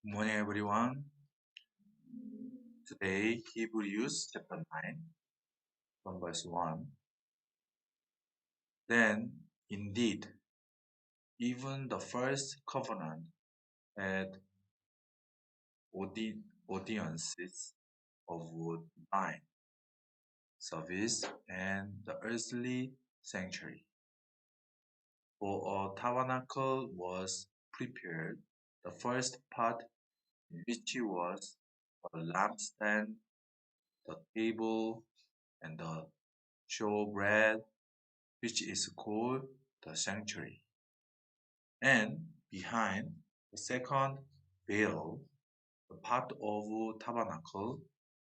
Good morning, everyone. Today, Hebrews chapter 9, from verse 1. Then, indeed, even the first covenant had audiences of divine service and the earthly sanctuary. For a tabernacle was prepared, the first part in which was the lampstand, the table, and the showbread, which is called the sanctuary. And behind the second veil, the part of tabernacle,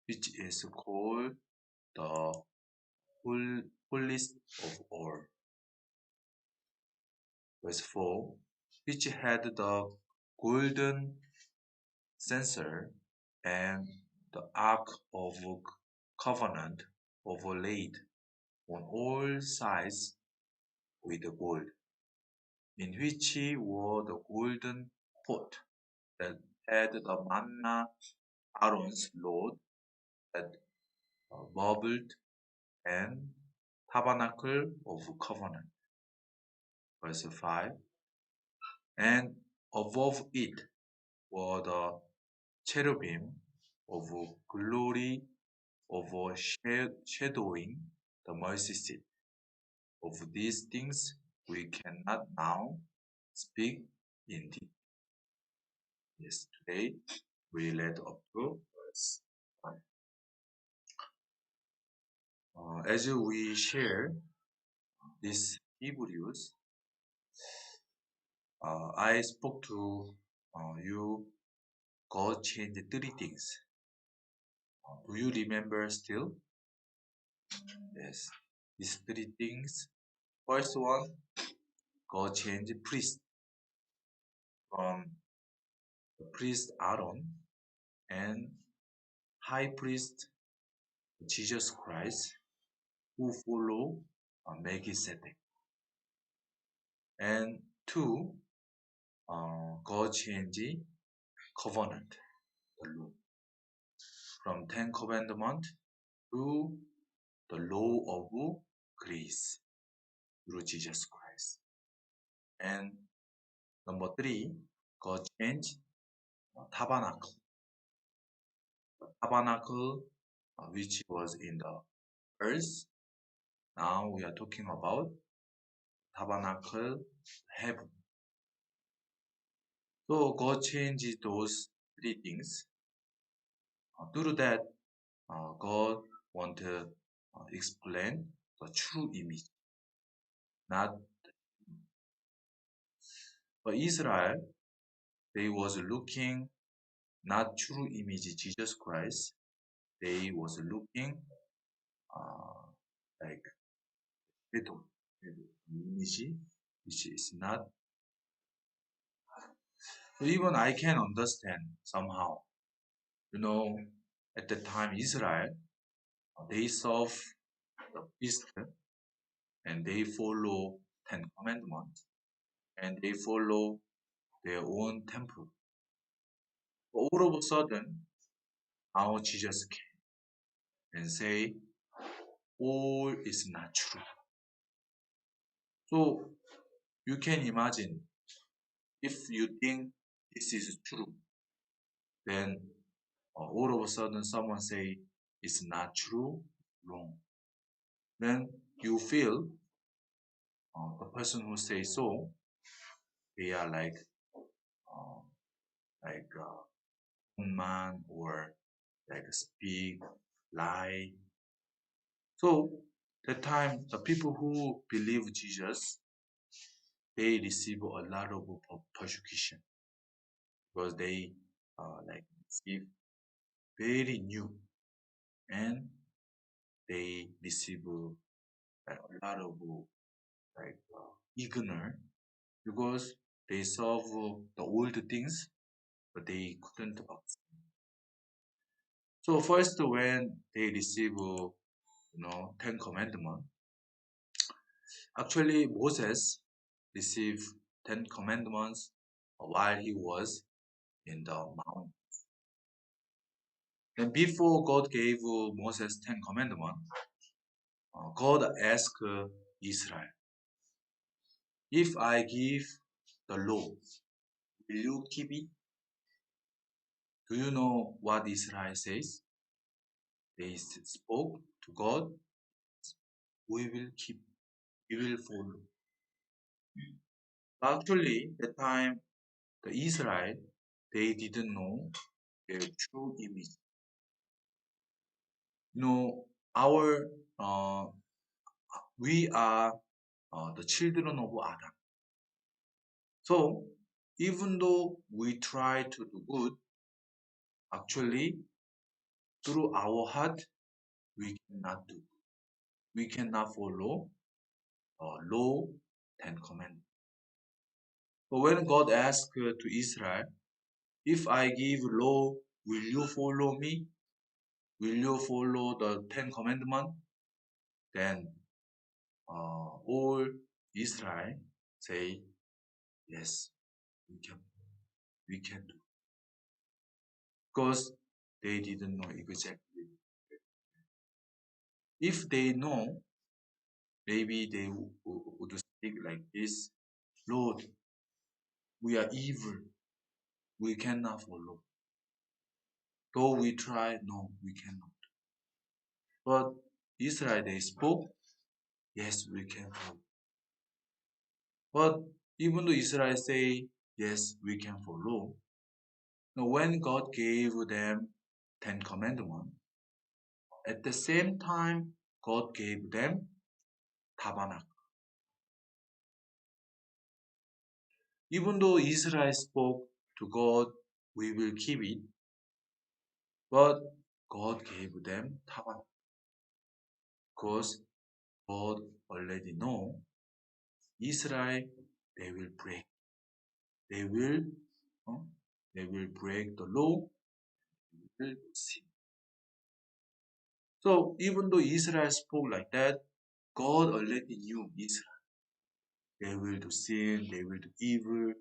which is called the holiest of all. Verse 4, which had the golden censer and the ark of covenant overlaid on all sides with gold, in which were the golden pot that had the manna, Aaron's load that bubbled, and tabernacle of covenant. Verse 5, and above it were the cherubim of glory overshadowing the mercy seat. Of these things we cannot now speak in detail. Yes, today we read up to verse 5. As we share this Hebrews, I spoke to you, God changed three things. Do you remember still? Yes, these three things. First one, God changed priest from the priest Aaron and high priest Jesus Christ, who follow Melchizedek. And two, God changed covenant, the law, from 10 commandments to the law of grace through Jesus Christ. And number three, God changed tabernacle. The tabernacle which was in the earth. Now we are talking about tabernacle heaven. So God changed those three things. Through that, God want to explain the true image, not for Israel. They was looking not true image Jesus Christ. They was looking like little image, which is not. So even I can understand somehow. At the time Israel, they serve the priest and they follow 10 commandments and they follow their own temple. But all of a sudden, now Jesus came and say, all is not true. So you can imagine, if you think this is true, then all of a sudden someone say it's not true, wrong. Then you feel the person who says so, they are like man or like speak, lie. So that time, the people who believe Jesus, they receive a lot of persecution because they receive very new and they receive a lot of ignorance because they serve the old things, but they couldn't accept. So first, when they receive 10 commandments, actually Moses received 10 commandments while he was in the mount. And before God gave Moses 10 commandments, God asked Israel, if I give the law, will you keep it? Do you know what Israel says? They spoke to God, we will keep, we will follow. Actually, the time the Israel, they didn't know their true image. You know, our we are the children of Adam. So even though we try to do good, actually through our heart we cannot do. We cannot follow law, 10 commandments. But when God asked to Israel, if I give law, will you follow me? Will you follow the 10 commandments? Then all Israel say, yes, we can, we can do. Because they didn't know exactly. If they know, maybe they would speak like this, Lord, we are evil. We cannot follow. Though we try, no, we cannot. But Israel, they spoke, yes, we can follow. But even though Israel say, yes, we can follow, now when God gave them 10 commandments, at the same time, God gave them tabernacle. Even though Israel spoke to God, we will keep it, but God gave them tabernacle because God already know Israel, they will break. They will, uh, they will break the law. They will sin. So even though Israel spoke like that, God already knew Israel. They will do sin. They will do evil.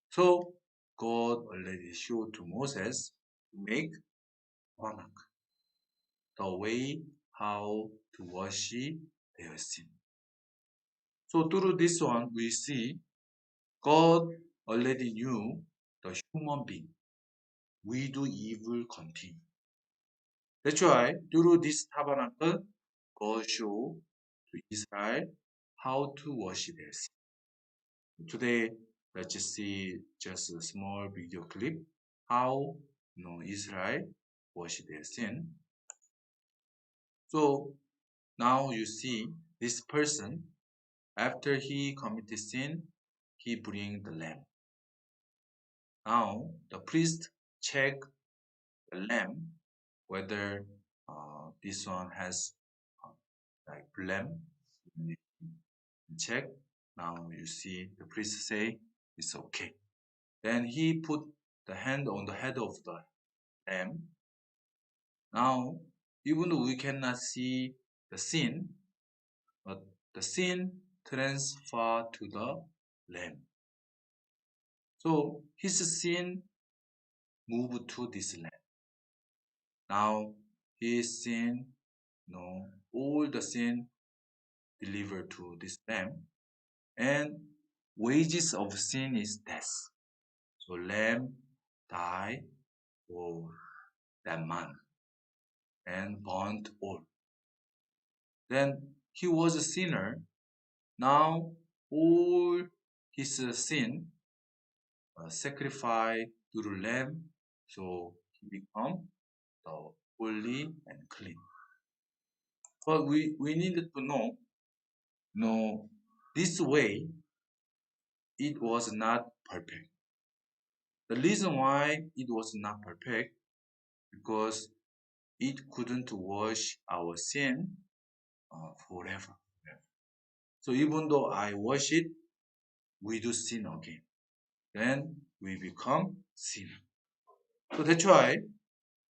So God already showed to Moses to make tabernacle, the way how to worship their sin. So through this one, we see God already knew the human being. We do evil continue. That's why through this tabernacle, God showed to Israel how to worship their sin. Today, let's just see just a small video clip how Israel worship their sin. So now you see this person after he committed sin, he bring the lamb. Now the priest check the lamb whether this one has uh, like lamb. Check. Now you see the priest say it's okay. Then he put the hand on the head of the lamb. Now, even though we cannot see the sin, but the sin transfer to the lamb. So his sin moved to this lamb. Now his sin, all the sin delivered to this lamb, and wages of sin is death. So lamb died for that man and burnt all. Then he was a sinner. Now all his sin sacrificed to the lamb, so he become holy and clean. But we needed to know this way it was not perfect. The reason why it was not perfect because it couldn't wash our sin forever. So even though I wash it, we do sin again. Then we become sin. So that's why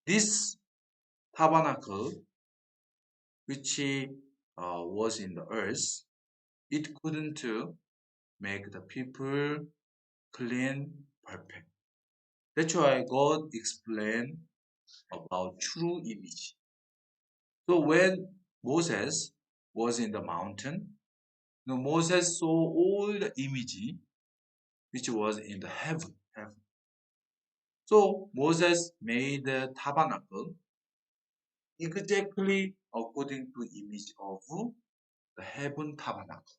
this tabernacle, which was in the earth, it couldn't make the people clean, perfect. That's why God explained about true image. So when Moses was in the mountain, Moses saw all the image which was in the heaven. So Moses made the tabernacle exactly according to image of the heaven tabernacle.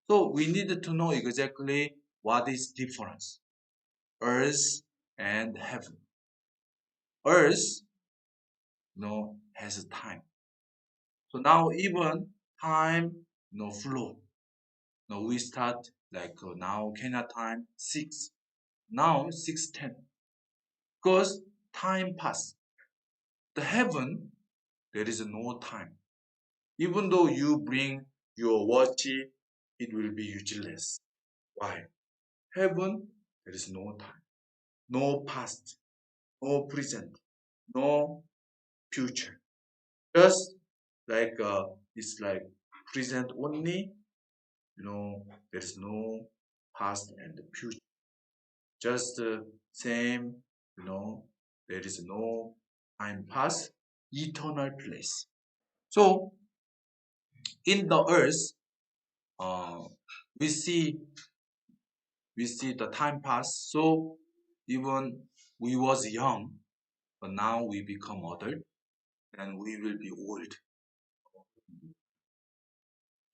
So we need to know exactly what is difference, earth and heaven. Earth, has a time. So now even time, flow. Now we start like now Kenya time 6. Now 6:10. Because time pass. The heaven, there is no time. Even though you bring your watch, it will be useless. Why? Heaven, there is no time. No past, no present, no future. Just like it's like present only, there is no past and future. Just the same, you know, there is no time pass, eternal place. So in the earth, uh, we see we see the time pass. So even we was young, but now we become adult and we will be old.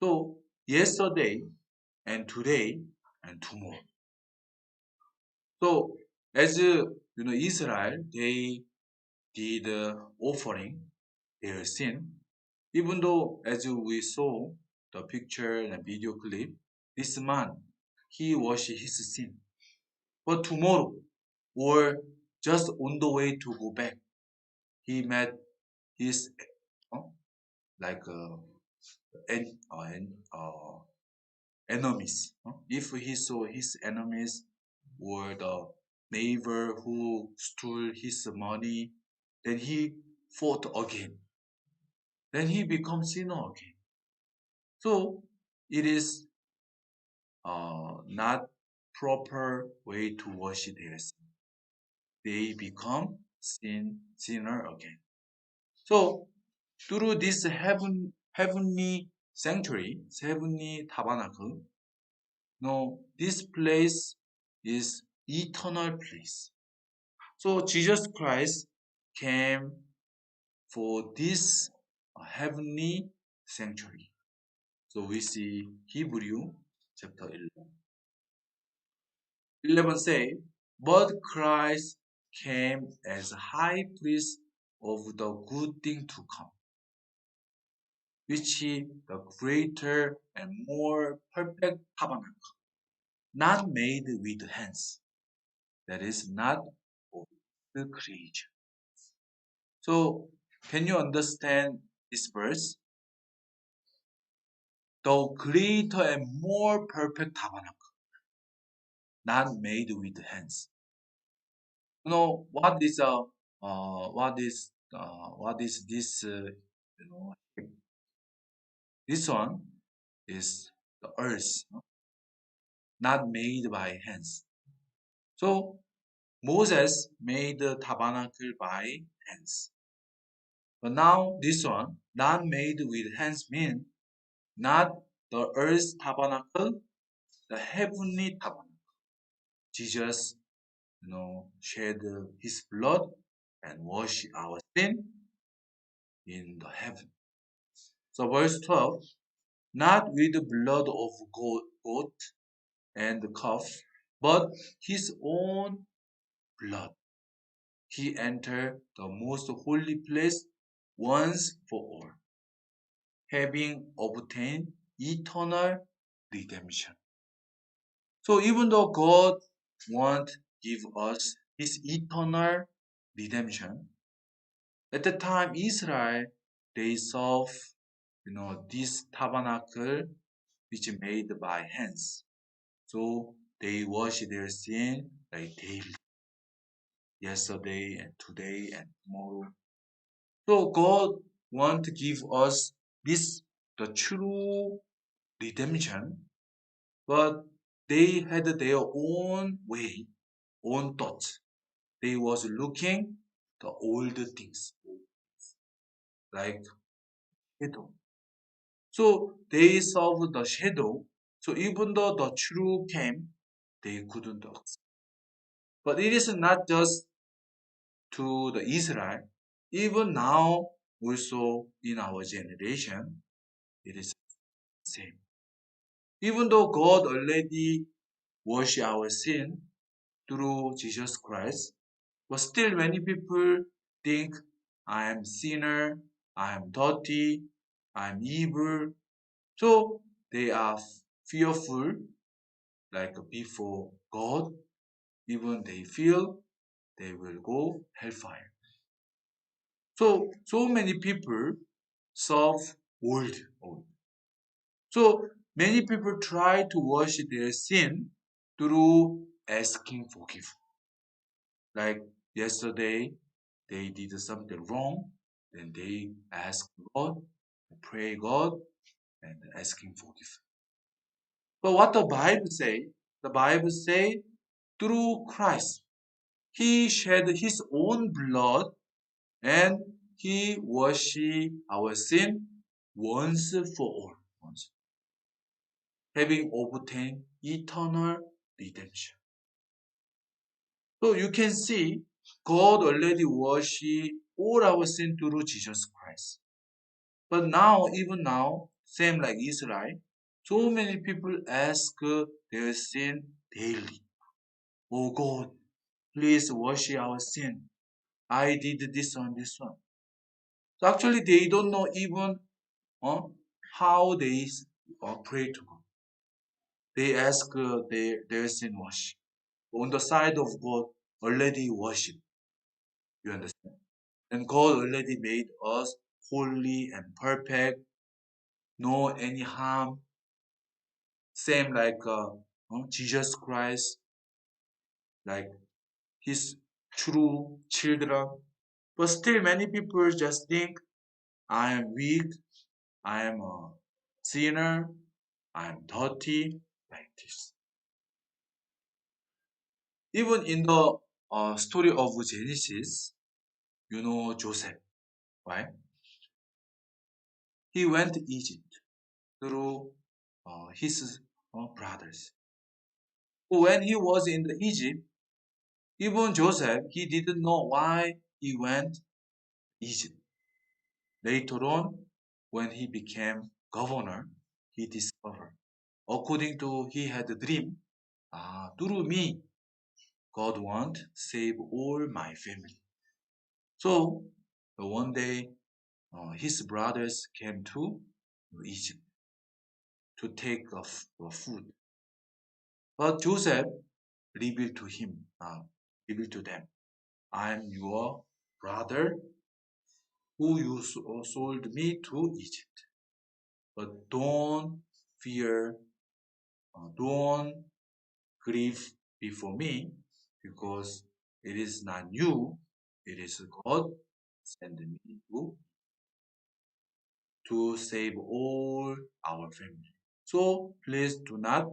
So yesterday and today and tomorrow. So as Israel, they did offering their sin, even though as we saw the picture and video clip, this man he washed his sin. But tomorrow, or just on the way to go back, he met his uh, like en- uh, en- uh, enemies. If he saw his enemies or the neighbor who stole his money, then he fought again. Then he becomes sinner again. So it is not proper way to wash their sin. They become sinner again. So through this heavenly sanctuary, heavenly tabernacle, no, this place is eternal place. So Jesus Christ came for this heavenly sanctuary. So we see Hebrew chapter 11. 11 say, but Christ came as high priest of the good thing to come, which is the greater and more perfect tabernacle, not made with hands, that is not of the creature. So, can you understand this verse? The greater and more perfect tabernacle, not made with hands. What is this? This one is the earth, not made by hands. So Moses made the tabernacle by hands. But now this one, not made with hands, mean not the earth tabernacle, the heavenly tabernacle. Jesus, shed his blood and wash our sin in the heaven. So verse 12, not with the blood of goat and calf, but his own blood. He entered the most holy place once for all, having obtained eternal redemption. So even though God won't give us his eternal redemption, at the time Israel they serve this tabernacle which made by hands. So they wash their sin like daily, yesterday and today and tomorrow. So God want to give us this the true redemption, but they had their own way own thoughts. They was looking the old things like shadow. So they saw the shadow. So even though the truth came, they couldn't accept. But it is not just to the Israel. Even now, also in our generation, it is the same. Even though God already washed our sin through Jesus Christ, but still many people think I am sinner, I am dirty, I am evil. So they are fearful like before God, even they feel they will go hellfire. So many people serve old. So many people try to wash their sin through asking forgiveness. Like yesterday, they did something wrong, then they ask God, pray God, and asking forgiveness. But what the Bible say? The Bible say through Christ, He shed His own blood and He washed our sin once for all, once, having obtained eternal redemption. So you can see God already washed all our sin through Jesus Christ. But now, even now, same like Israel, so many people ask their sin daily. Oh God, please wash our sin. I did this one, this one. So actually, they don't know even uh, how they pray to God. They ask their sin wash. On the side of God, already washed. You understand? And God already made us holy and perfect, no any harm. Same like Jesus Christ, like His true children. But still, many people just think I am weak, I am a sinner, I am dirty, like this. Even in the story of Genesis, you know Joseph, right? He went to Egypt through his brothers. When he was in the Egypt, even Joseph, he didn't know why he went Egypt. Later on, when he became governor, he discovered, according to he had a dream, through me, God want save all my family. So one day, his brothers came to Egypt to take food. But Joseph revealed to them, I am your brother who you sold me to Egypt. But don't fear, don't grieve before me, because it is not you, it is God sent me to save all our family. So please do not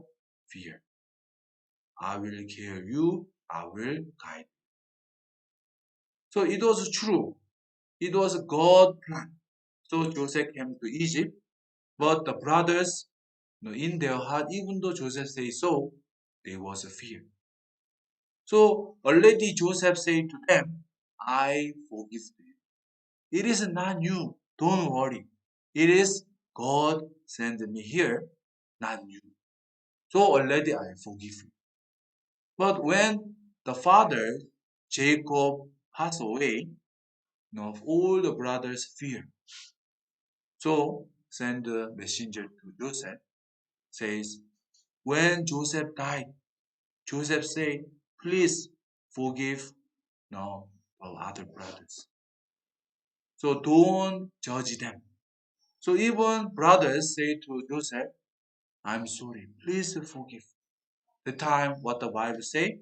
fear. I will care you, I will guide. So it was true. It was God's plan. So Joseph came to Egypt, but the brothers, in their heart, even though Joseph said so, there was a fear. So already Joseph said to them, I forgive you. It is not you. Don't worry. It is God sent me here, not you. So already I forgive you. But when the father, Jacob, passed away, all the brothers fear. So send a messenger to Joseph, says, when Joseph died, Joseph said, please forgive our other brothers. So don't judge them. So even brothers say to Joseph, I'm sorry, please forgive. The time what the Bible say,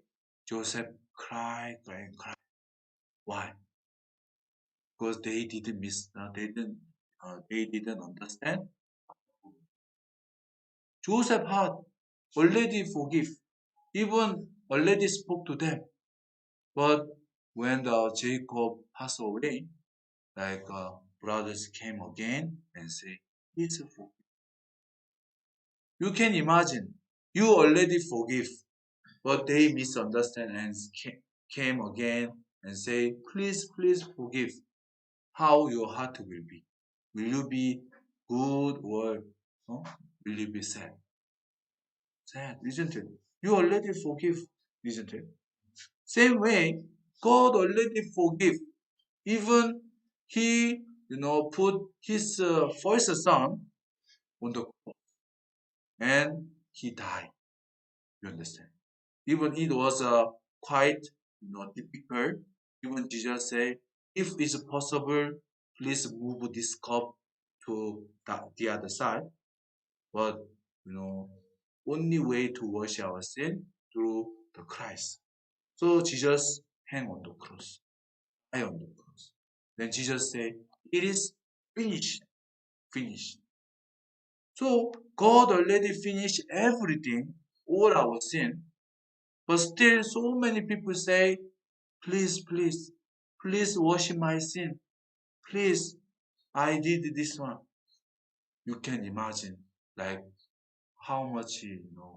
Joseph cried, cried, cried. Why? Because they didn't understand. Joseph had already forgive, even already spoke to them. But when the Jacob passed away, like brothers came again and say, "It's a You can imagine, you already forgive, but they misunderstand and came again and say, please, please forgive. How your heart will be? Will you be good or no? Will you be sad? Sad, isn't it? You already forgive, isn't it? Same way, God already forgive. Even He, put His first son on the cross and He died. You understand? Even it was quite difficult. Even Jesus said, if it's possible, please move this cup to the other side. But you know, only way to wash our sin through the Christ. So Jesus hang on the cross, die on the cross. Then Jesus said, it is finished, finished. So God already finished everything, all our sin. But still, so many people say, please, please, please wash my sin. Please, I did this one. You can imagine, like, how much,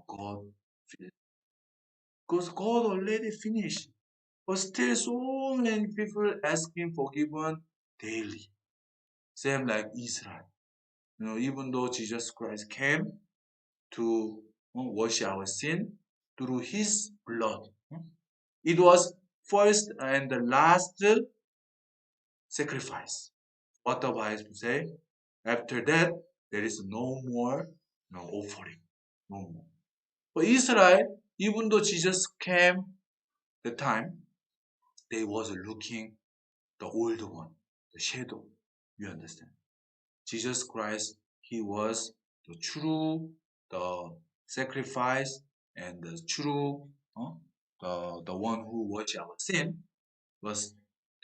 God feels. Because God already finished. But still, so many people asking forgiven daily. Same like Israel. Even though Jesus Christ came to wash our sin through his blood. It was first and the last sacrifice. What the Bible say? After that, there is no more no offering. No more. For Israel, even though Jesus came the time, they was looking the old one, the shadow. You understand? Jesus Christ, he was the true, the sacrifice, and the true, the one who watched our sin. But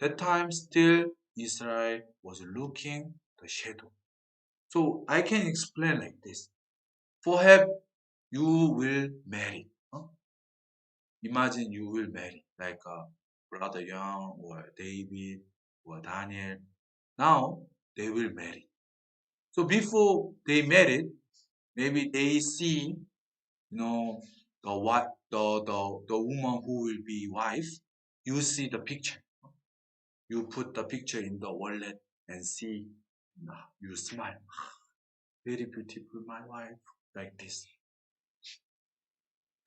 that time still Israel was looking the shadow. So I can explain like this. Perhaps you will marry. Imagine you will marry like Brother Young or David or Daniel. Now they will marry. So before they married, maybe they see, the what the woman who will be wife. You see the picture. You put the picture in the wallet and see. You smile. Very beautiful, my wife, like this.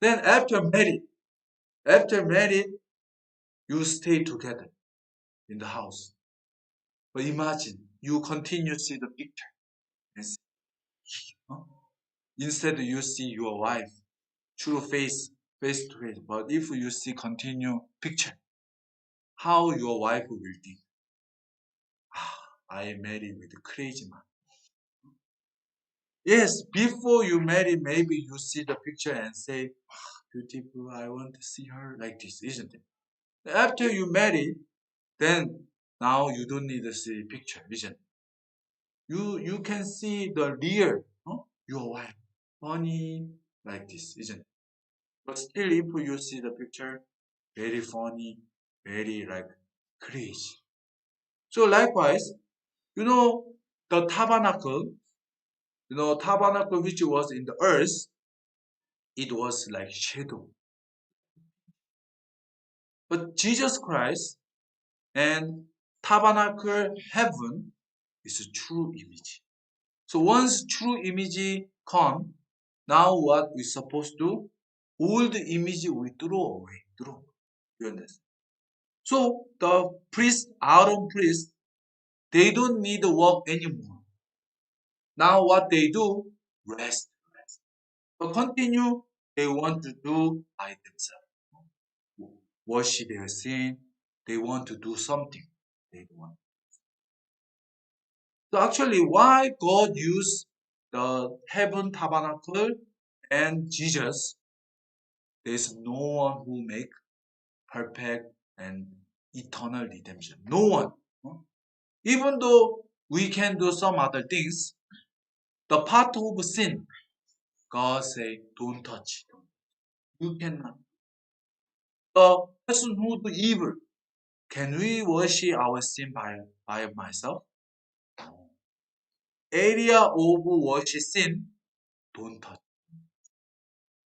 Then after married, you stay together in the house. But imagine you continue to see the picture and see, huh? Instead you see your wife true face to face. But if you see continue picture, how your wife will think? I married with a crazy man. Yes, before you marry, maybe you see the picture and say, beautiful, I want to see her like this, isn't it? After you marry, then now you don't need to see picture, isn't it? You can see the real, your wife, funny like this, isn't it? But still, if you see the picture, very funny, very like crazy. So likewise, you know the tabernacle, tabernacle which was in the earth, it was like shadow. But Jesus Christ and tabernacle heaven is a true image. So once true image come, now what we supposed to? Old image we throw away. Throw. You understand? So the priest, Aaron priest, they don't need to work anymore. Now what they do? Rest. Rest. But continue, they want to do by themselves. Wash their sin. They want to do something. They want. So actually, why God used the heaven tabernacle and Jesus? There's no one who make perfect and eternal redemption. No one. Even though we can do some other things, the part of sin, God say, don't touch. You cannot. The person who do evil, can we wash our sin by myself? No. Area of wash sin, don't touch.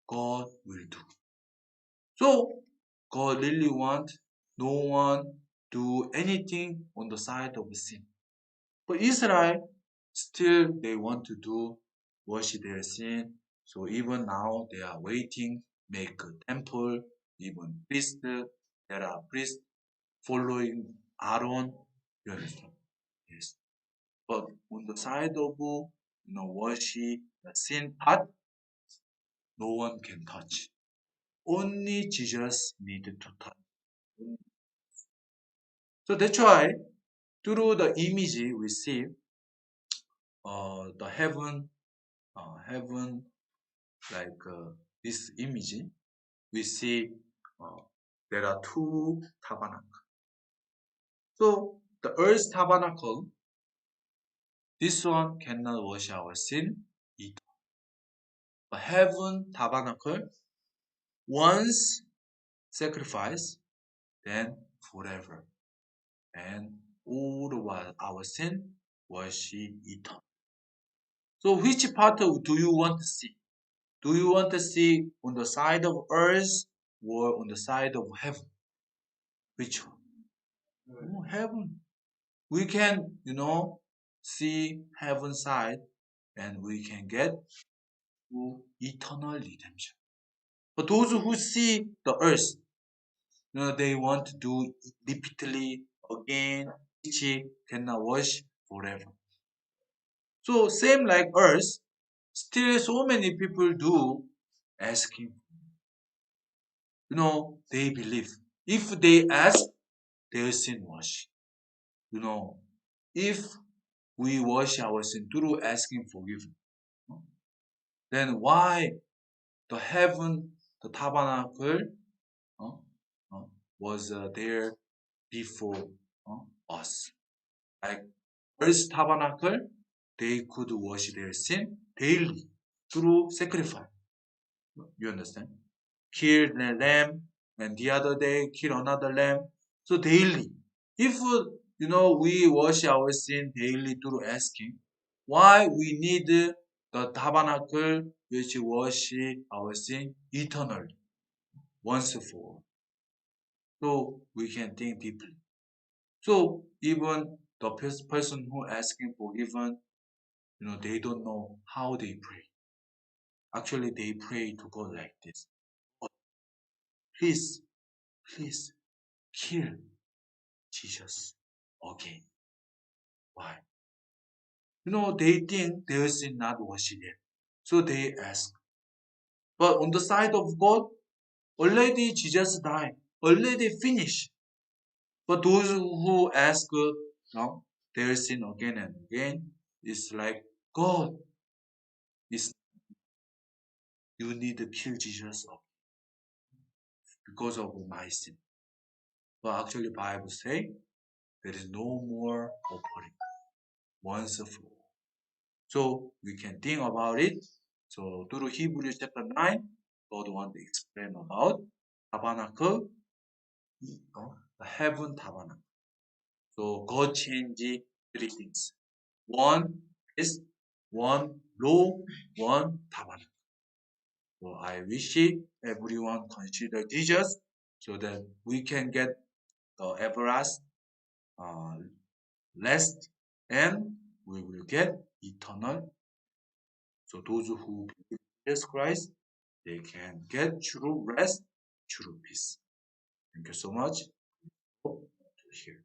God will do. So God really want no one do anything on the side of sin. But Israel still they want to do wash their sin. So even now they are waiting, make a temple, even priest, there are priests following Aaron. You understand? Yes. But on the side of wash the sin part, no one can touch. Only Jesus needed to touch. So that's why through the image we see the heaven like this image, we see uh, there are two tabernacles. So the earth tabernacle, this one cannot wash our sin. The heaven tabernacle, once sacrifice, then forever, and all our sin wash eternal. So which part do you want to see? Do you want to see on the side of earth or on the side of heaven? Which one? Oh, heaven. We can, see heaven side and we can get to eternal redemption. But those who see the earth, they want to do repeatedly again, which cannot wash forever. So same like earth, still so many people do asking. They believe. If they ask, their sin wash. You know, if we wash our sin through asking forgiveness, then why the heaven, the tabernacle, uh, uh, was there before us? Like first tabernacle, they could wash their sin daily through sacrifice. You understand? Kill the lamb, and the other day kill another lamb. So daily. If we wash our sin daily through asking, why we need the tabernacle which wash our sin eternally, once for all. So we can think deeply. So even the person who asking forgiven, they don't know how they pray. Actually, they pray to God like this. "God, please, please kill Jesus again." Why? They think their sin not washed yet. So they ask. But on the side of God, already Jesus died, already finished. But those who ask now their sin again and again, it's like, God, is you need to kill Jesus because of my sin. But actually Bible say there is no more offering once for all. So we can think about it. So through Hebrews chapter 9, God wants to explain about tabernacle, the heaven tabernacle. So God changed three things. One is one law, one tabernacle. So I wish everyone consider Jesus so that we can get the everlasting uh, rest and we will get eternal. So those who believe in Jesus Christ, they can get true rest, true peace. Thank you so much. Hope to hear.